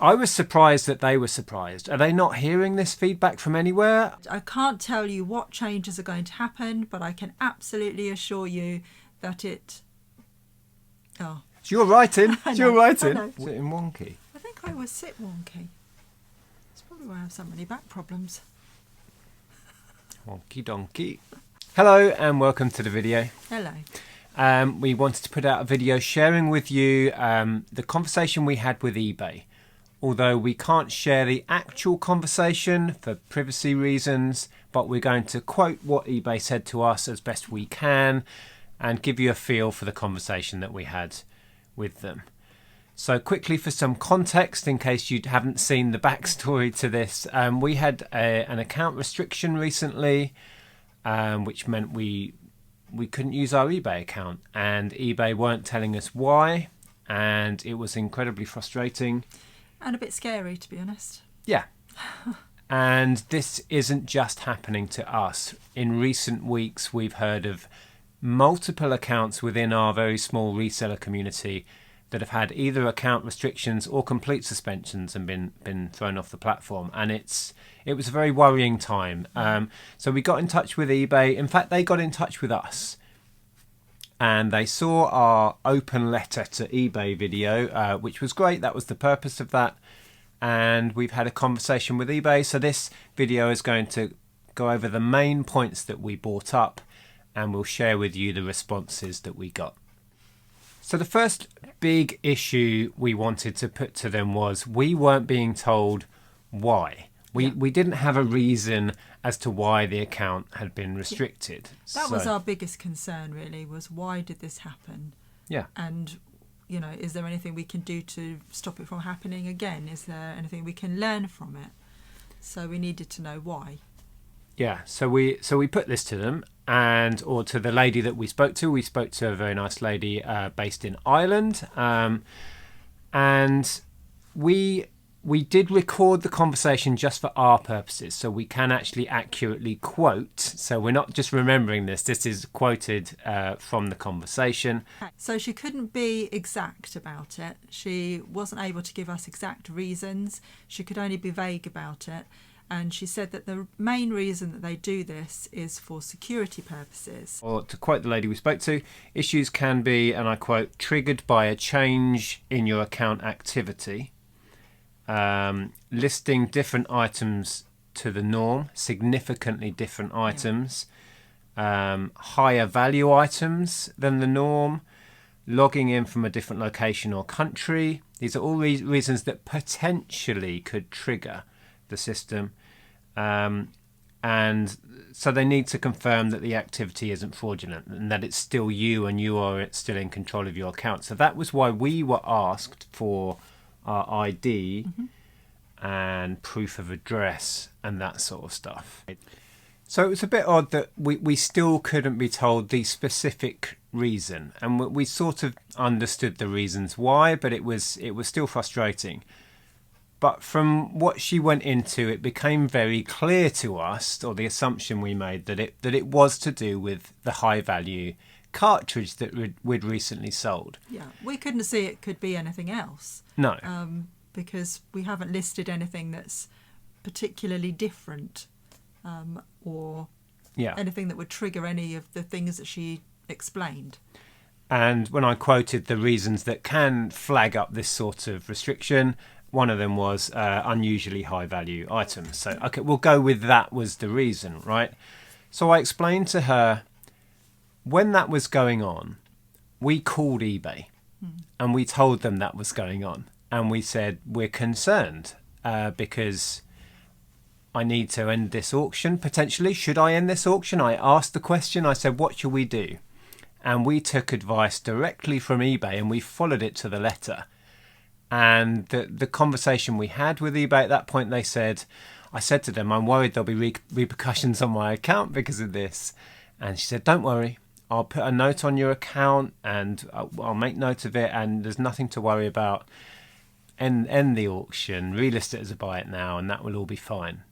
I was surprised that they were surprised. Are they not hearing this feedback from anywhere? I can't tell you what changes are going to happen, but I can absolutely assure you that it... Oh. It's your writing. It's your writing. I know. Sitting wonky. I think I was sit wonky. That's probably why I have so many back problems. Wonky donkey. Hello and welcome to the video. Hello. We wanted to put out a video sharing with you the conversation we had with eBay. Although we can't share the actual conversation for privacy reasons, but we're going to quote what eBay said to us as best we can and give you a feel for the conversation that we had with them. So quickly, for some context, in case you haven't seen the backstory to this, we had an account restriction recently, which meant we couldn't use our eBay account, and eBay weren't telling us why, and it was incredibly frustrating. And a bit scary, to be honest. Yeah. And this isn't just happening to us. In recent weeks, we've heard of multiple accounts within our very small reseller community that have had either account restrictions or complete suspensions and been thrown off the platform. And it was a very worrying time. So we got in touch with eBay. In fact, they got in touch with us. And they saw our open letter to eBay video, which was great. That was the purpose of that. And we've had a conversation with eBay. So this video is going to go over the main points that we brought up, and we'll share with you the responses that we got. So the first big issue we wanted to put to them was we weren't being told why. We didn't have a reason as to why the account had been restricted. That was our biggest concern, really, was why did this happen? Yeah. And, you know, is there anything we can do to stop it from happening again? Is there anything we can learn from it? So we needed to know why. Yeah, so we put this to them, or to the lady that we spoke to. We spoke to a very nice lady based in Ireland, and we did record the conversation just for our purposes, so we can actually accurately quote. So we're not just remembering this. This is quoted from the conversation. So she couldn't be exact about it. She wasn't able to give us exact reasons. She could only be vague about it. And she said that the main reason that they do this is for security purposes. Or to quote the lady we spoke to, issues can be, and I quote, triggered by a change in your account activity. Listing different items to the norm, significantly different items, higher value items than the norm, logging in from a different location or country. These are all reasons that potentially could trigger the system, and so they need to confirm that the activity isn't fraudulent and that it's still you and you are still in control of your account. So that was why we were asked for our ID and proof of address and that sort of stuff. So it was a bit odd that we still couldn't be told the specific reason, and we sort of understood the reasons why, but it was still frustrating. But from what she went into, it became very clear to us, or the assumption we made, that it was to do with the high value cartridge that we'd recently sold. Yeah, we couldn't see it could be anything else. No. Because we haven't listed anything that's particularly different, or anything that would trigger any of the things that she explained. And when I quoted the reasons that can flag up this sort of restriction, one of them was unusually high value items. So, okay, we'll go with that was the reason, right? So I explained to her, when that was going on, we called eBay and we told them that was going on. And we said, we're concerned because I need to end this auction, potentially. Should I end this auction? I asked the question. I said, what should we do? And we took advice directly from eBay and we followed it to the letter. And the conversation we had with eBay at that point, I said to them, I'm worried there'll be repercussions on my account because of this. And she said, don't worry, I'll put a note on your account and I'll make note of it, and there's nothing to worry about. End the auction, relist it as a buy it now, and that will all be fine.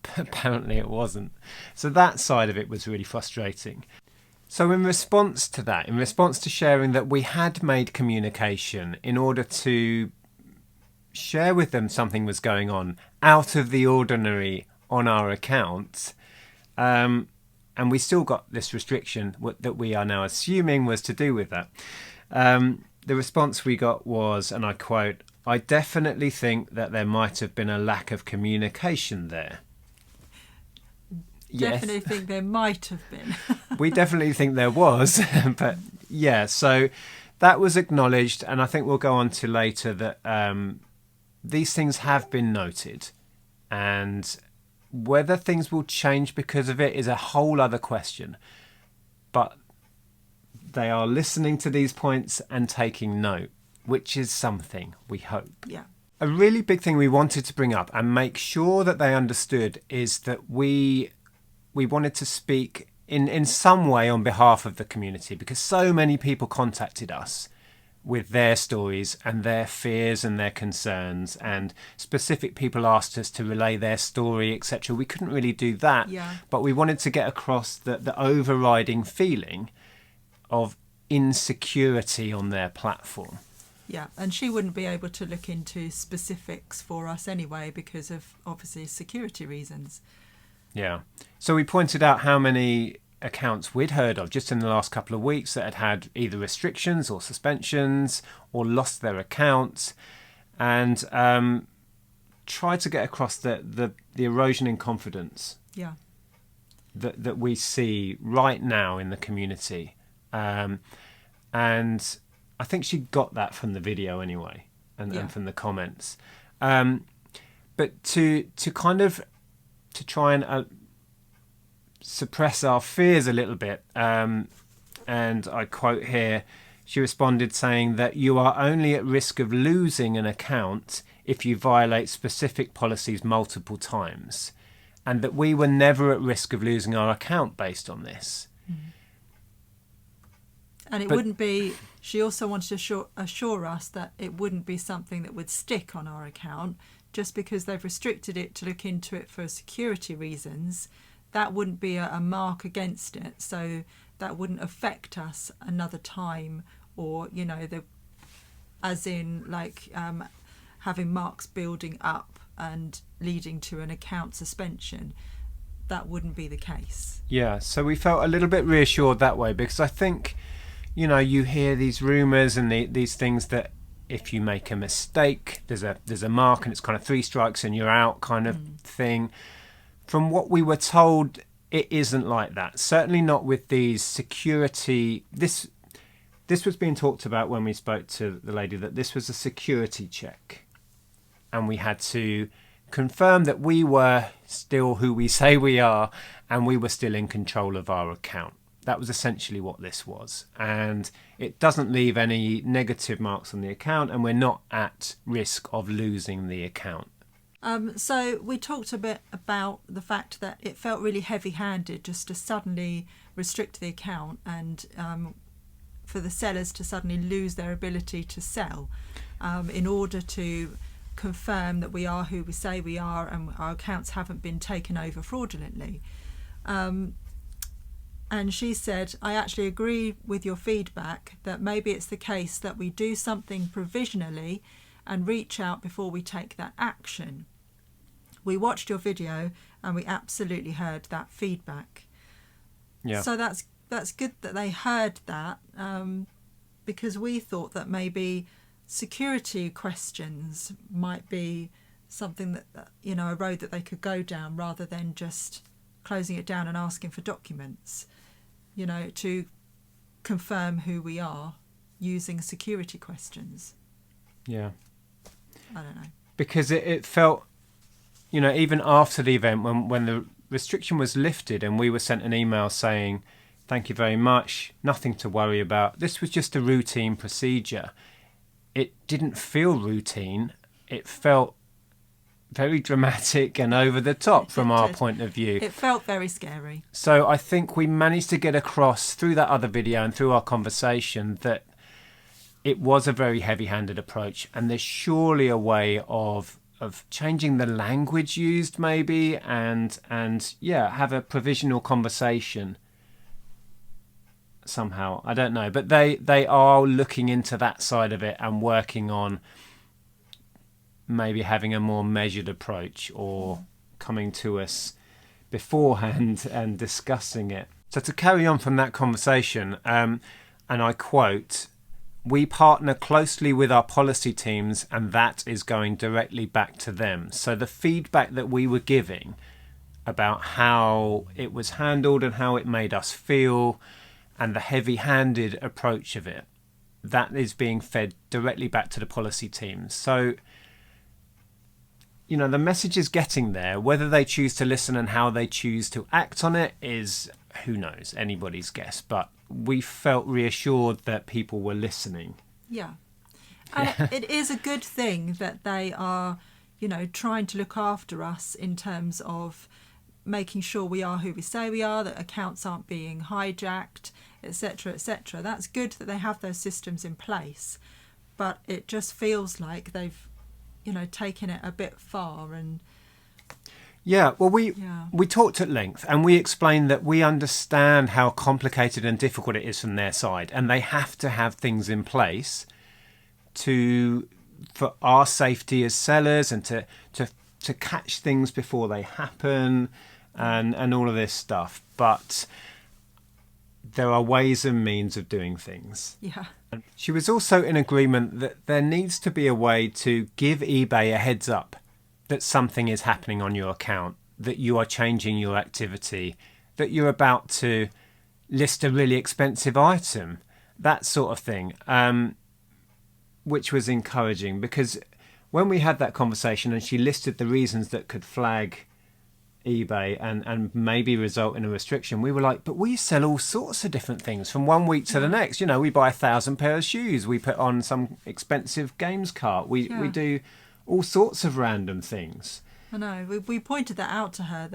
But apparently it wasn't. So that side of it was really frustrating. So in response to that, in response to sharing that we had made communication in order to share with them something was going on out of the ordinary on our account, and we still got this restriction that we are now assuming was to do with that. The response we got was, and I quote, "I definitely think that there might have been a lack of communication there." Definitely think there might have been. We definitely think there was, but yeah, so that was acknowledged, and I think we'll go on to later that these things have been noted, and whether things will change because of it is a whole other question. But they are listening to these points and taking note, which is something, we hope. Yeah. A really big thing we wanted to bring up and make sure that they understood is that we wanted to speak in some way on behalf of the community, because so many people contacted us with their stories and their fears and their concerns, and specific people asked us to relay their story, etc. We couldn't really do that, but we wanted to get across the overriding feeling of insecurity on their platform. Yeah, and she wouldn't be able to look into specifics for us anyway because of obviously security reasons. Yeah. So we pointed out how many accounts we'd heard of just in the last couple of weeks that had had either restrictions or suspensions or lost their accounts, and tried to get across the erosion in confidence that we see right now in the community. And I think she got that from the video anyway, and from the comments. But to try and suppress our fears a little bit, and I quote here, she responded saying that you are only at risk of losing an account if you violate specific policies multiple times, and that we were never at risk of losing our account based on this. And wouldn't be, she also wanted to assure us that it wouldn't be something that would stick on our account. Just because they've restricted it to look into it for security reasons, that wouldn't be a mark against it. So that wouldn't affect us another time, or, as in like having marks building up and leading to an account suspension. That wouldn't be the case. Yeah, so we felt a little bit reassured that way, because I think, you hear these rumours and these things that if you make a mistake, there's a mark and it's kind of 3 strikes and you're out kind of thing. From what we were told, it isn't like that. Certainly not with these security. This was being talked about when we spoke to the lady, that this was a security check, and we had to confirm that we were still who we say we are, and we were still in control of our account. That was essentially what this was. And it doesn't leave any negative marks on the account, and we're not at risk of losing the account. So we talked a bit about the fact that it felt really heavy-handed just to suddenly restrict the account, and for the sellers to suddenly lose their ability to sell in order to confirm that we are who we say we are and our accounts haven't been taken over fraudulently. And she said, I actually agree with your feedback that maybe it's the case that we do something provisionally and reach out before we take that action. We watched your video and we absolutely heard that feedback. Yeah. So that's good that they heard that, because we thought that maybe security questions might be something that, a road that they could go down rather than just closing it down and asking for documents, to confirm who we are using security questions. Yeah. I don't know. Because it felt, even after the event, when the restriction was lifted and we were sent an email saying, thank you very much, nothing to worry about, this was just a routine procedure. It didn't feel routine. It felt very dramatic and over the top from our point of view. It felt very scary. So I think we managed to get across through that other video and through our conversation that it was a very heavy-handed approach, and there's surely a way of changing the language used maybe, and have a provisional conversation somehow. I don't know, but they are looking into that side of it and working on maybe having a more measured approach or coming to us beforehand and discussing it. So to carry on from that conversation, and I quote, "We partner closely with our policy teams and that is going directly back to them." So the feedback that we were giving about how it was handled and how it made us feel and the heavy-handed approach of it, that is being fed directly back to the policy teams. So, you know, the message is getting there. Whether they choose to listen and how they choose to act on it is, who knows, anybody's guess. But we felt reassured that people were listening. Yeah. And it is a good thing that they are, you know, trying to look after us in terms of making sure we are who we say we are, that accounts aren't being hijacked, etc., etc. That's good that they have those systems in place, but it just feels like they've, you know, taken it a bit far. And yeah, well, we talked at length and we explained that we understand how complicated and difficult it is from their side, and they have to have things in place for our safety as sellers and to catch things before they happen and all of this stuff. But there are ways and means of doing things. Yeah. She was also in agreement that there needs to be a way to give eBay a heads up that something is happening on your account, that you are changing your activity, that you're about to list a really expensive item, that sort of thing, which was encouraging, because when we had that conversation and she listed the reasons that could flag eBay and maybe result in a restriction, we were like, but we sell all sorts of different things from one week to the next. You know, we buy 1,000 pairs of shoes, we put on some expensive games cart, we do all sorts of random things. I know, we pointed that out to her,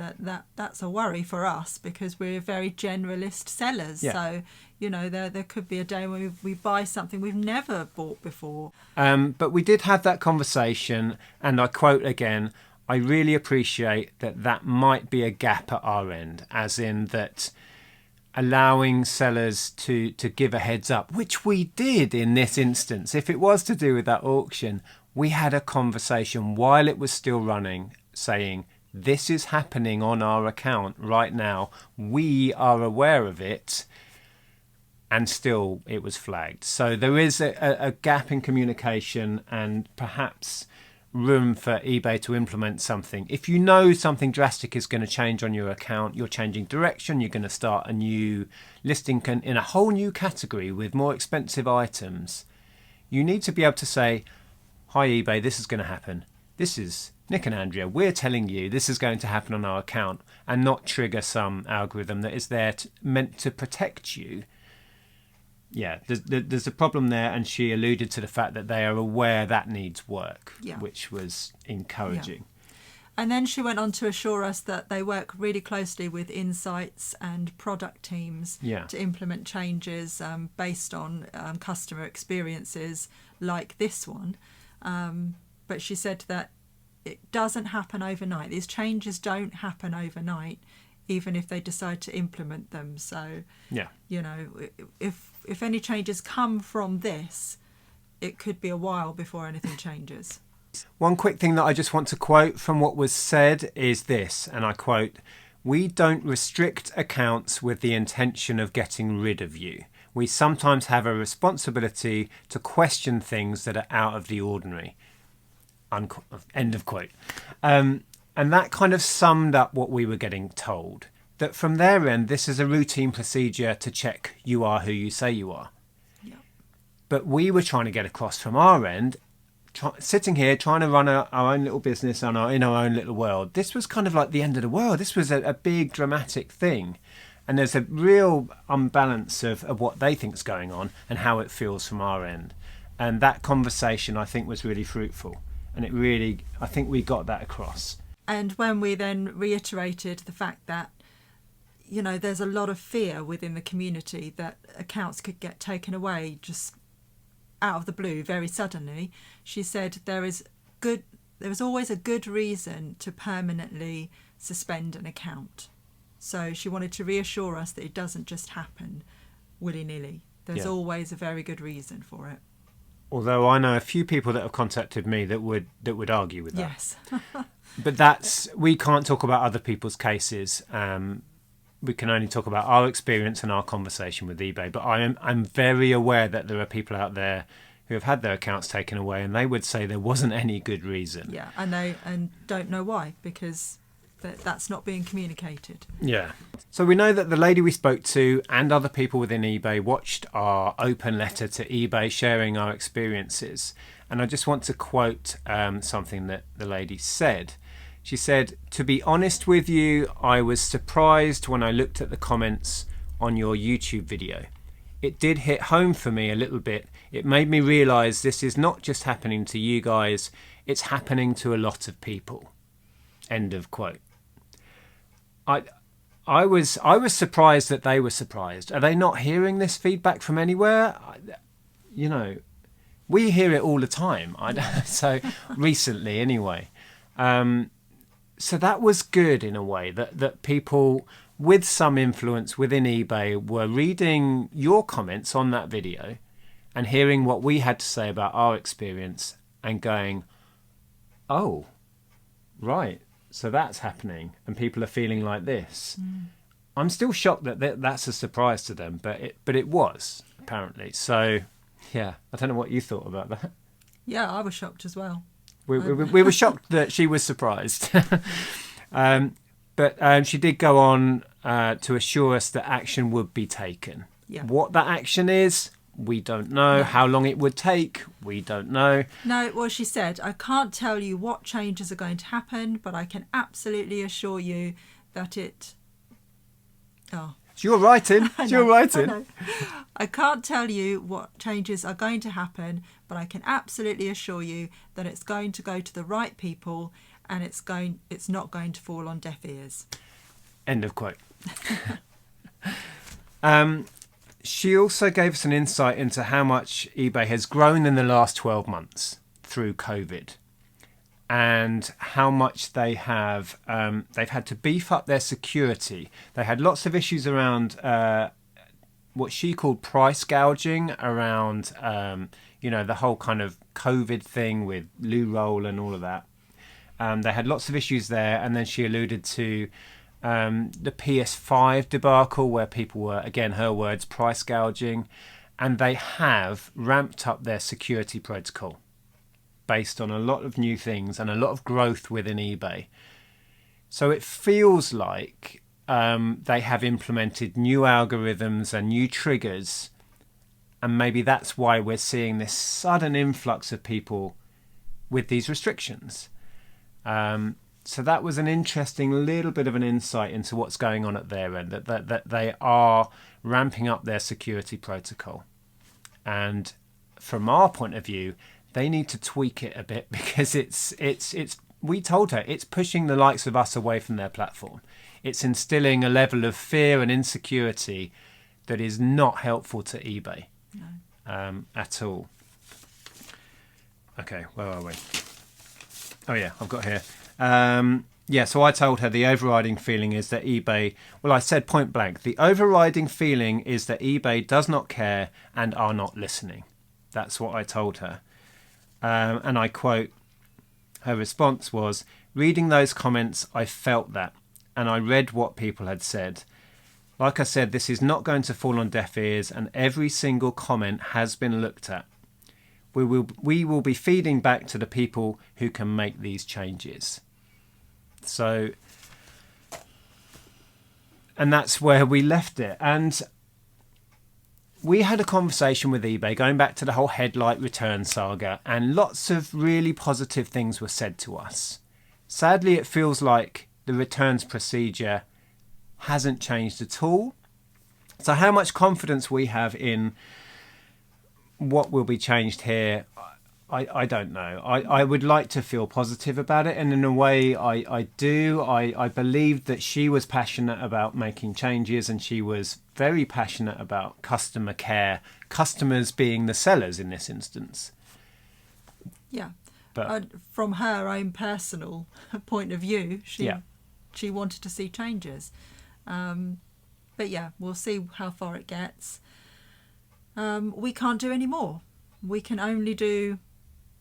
that's a worry for us because we're very generalist sellers. So, you know, there could be a day when we buy something we've never bought before. But we did have that conversation, and I quote again, "I really appreciate that might be a gap at our end," as in that allowing sellers to give a heads up, which we did in this instance. If it was to do with that auction, we had a conversation while it was still running saying, this is happening on our account right now. We are aware of it. And still it was flagged. So there is a gap in communication and perhaps room for eBay to implement something. If you know something drastic is going to change on your account, you're changing direction, you're going to start a new listing in a whole new category with more expensive items, you need to be able to say, hi eBay, this is going to happen. This is Nick and Andrea. We're telling you this is going to happen on our account, and not trigger some algorithm that is there meant to protect you. Yeah, there's a problem there, and she alluded to the fact that they are aware that needs work, which was encouraging. Yeah. And then she went on to assure us that they work really closely with insights and product teams to implement changes based on customer experiences like this one. But she said that it doesn't happen overnight. These changes don't happen overnight, even if they decide to implement them. So, you know, if any changes come from this, it could be a while before anything changes. One quick thing that I just want to quote from what was said is this, and I quote, "We don't restrict accounts with the intention of getting rid of you. We sometimes have a responsibility to question things that are out of the ordinary." End of quote. And that kind of summed up what we were getting told. That from their end, this is a routine procedure to check you are who you say you are. Yep. But we were trying to get across from our end, sitting here trying to run our own little business in our own little world. This was kind of like the end of the world. This was a big dramatic thing. And there's a real unbalance of what they think is going on and how it feels from our end. And that conversation, I think, was really fruitful. And it really, I think we got that across. And when we then reiterated the fact that, you know, there's a lot of fear within the community that accounts could get taken away just out of the blue very suddenly, she said there is always a good reason to permanently suspend an account. So she wanted to reassure us that it doesn't just happen willy-nilly. There's always a very good reason for it. Although I know a few people that have contacted me that would argue with that. Yes. But we can't talk about other people's cases. We can only talk about our experience and our conversation with eBay. But I'm very aware that there are people out there who have had their accounts taken away, and they would say there wasn't any good reason. Yeah, and don't know why, because that's not being communicated. Yeah. So we know that the lady we spoke to and other people within eBay watched our open letter to eBay sharing our experiences. And I just want to quote something that the lady said. She said, "To be honest with you, I was surprised when I looked at the comments on your YouTube video. It did hit home for me a little bit. It made me realise this is not just happening to you guys, it's happening to a lot of people." End of quote. I was surprised that they were surprised. Are they not hearing this feedback from anywhere? You know, we hear it all the time. So recently, anyway. So that was good in a way that people with some influence within eBay were reading your comments on that video and hearing what we had to say about our experience and going, "Oh, right. So that's happening, and people are feeling like this." I'm still shocked that that's a surprise to them, but it was apparently. So, yeah, I don't know what you thought about that. Yeah, I was shocked as well. We were shocked that she was surprised, but she did go on to assure us that action would be taken. Yeah. What that action is, we don't know. No. How long it would take, we don't know. No, well, she said, "I can't tell you what changes are going to happen, but I can absolutely assure you that it..." Oh. It's your writing. It's your writing. I can't tell you what changes are going to happen, but I can absolutely assure you that it's going to go to the right people, and it's not going to fall on deaf ears. End of quote. She also gave us an insight into how much eBay has grown in the last 12 months through COVID, and how much they've had to beef up their security. They had lots of issues around what she called price gouging, around the whole kind of COVID thing with loo roll and all of that. They had lots of issues there, and then she alluded to the PS5 debacle, where people were, again, her words, price gouging, and they have ramped up their security protocol based on a lot of new things and a lot of growth within eBay. So it feels like they have implemented new algorithms and new triggers, and maybe that's why we're seeing this sudden influx of people with these restrictions. So that was an interesting little bit of an insight into what's going on at their end, that they are ramping up their security protocol. And from our point of view, they need to tweak it a bit, because it's we told her it's pushing the likes of us away from their platform. It's instilling a level of fear and insecurity that is not helpful to eBay. No. At all. Okay, where are we? Oh yeah, I've got here. So I told her the overriding feeling is that eBay, well, I said point blank, the overriding feeling is that eBay does not care and are not listening. That's what I told her. And I quote, her response was, "Reading those comments, I felt that, and I read what people had said. Like I said, this is not going to fall on deaf ears, and every single comment has been looked at. We will be feeding back to the people who can make these changes." So, and that's where we left it. And we had a conversation with eBay going back to the whole headlight return saga, and lots of really positive things were said to us. Sadly, it feels like the returns procedure hasn't changed at all. So how much confidence we have in what will be changed here, I don't know. I would like to feel positive about it, and in a way I do. I believed that she was passionate about making changes, and she was very passionate about customer care, customers being the sellers in this instance. Yeah, but from her own personal point of view, she wanted to see changes. But yeah, we'll see how far it gets. We can't do any more. we can only do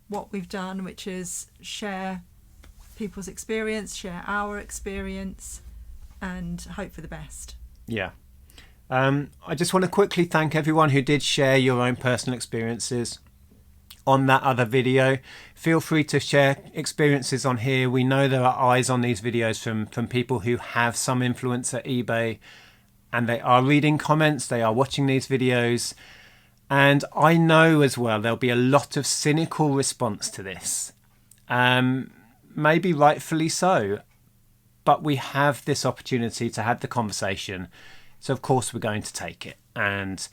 what we've done, which is share people's experience, share our experience, and hope for the best. Yeah. I just want to quickly thank everyone who did share your own personal experiences on that other video. Feel free to share experiences on here. We know there are eyes on these videos from people who have some influence at eBay, and they are reading comments, they are watching these videos. And I know as well there'll be a lot of cynical response to this. Maybe rightfully so, but we have this opportunity to have the conversation. So of course we're going to take it. And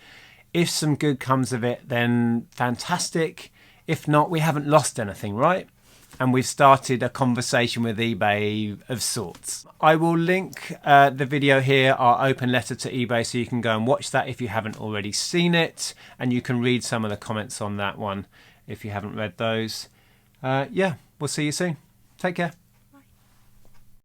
if some good comes of it, then fantastic. If not, we haven't lost anything, right? And we've started a conversation with eBay of sorts. I will link the video here, our open letter to eBay, so you can go and watch that if you haven't already seen it. And you can read some of the comments on that one if you haven't read those. Yeah, we'll see you soon. Take care.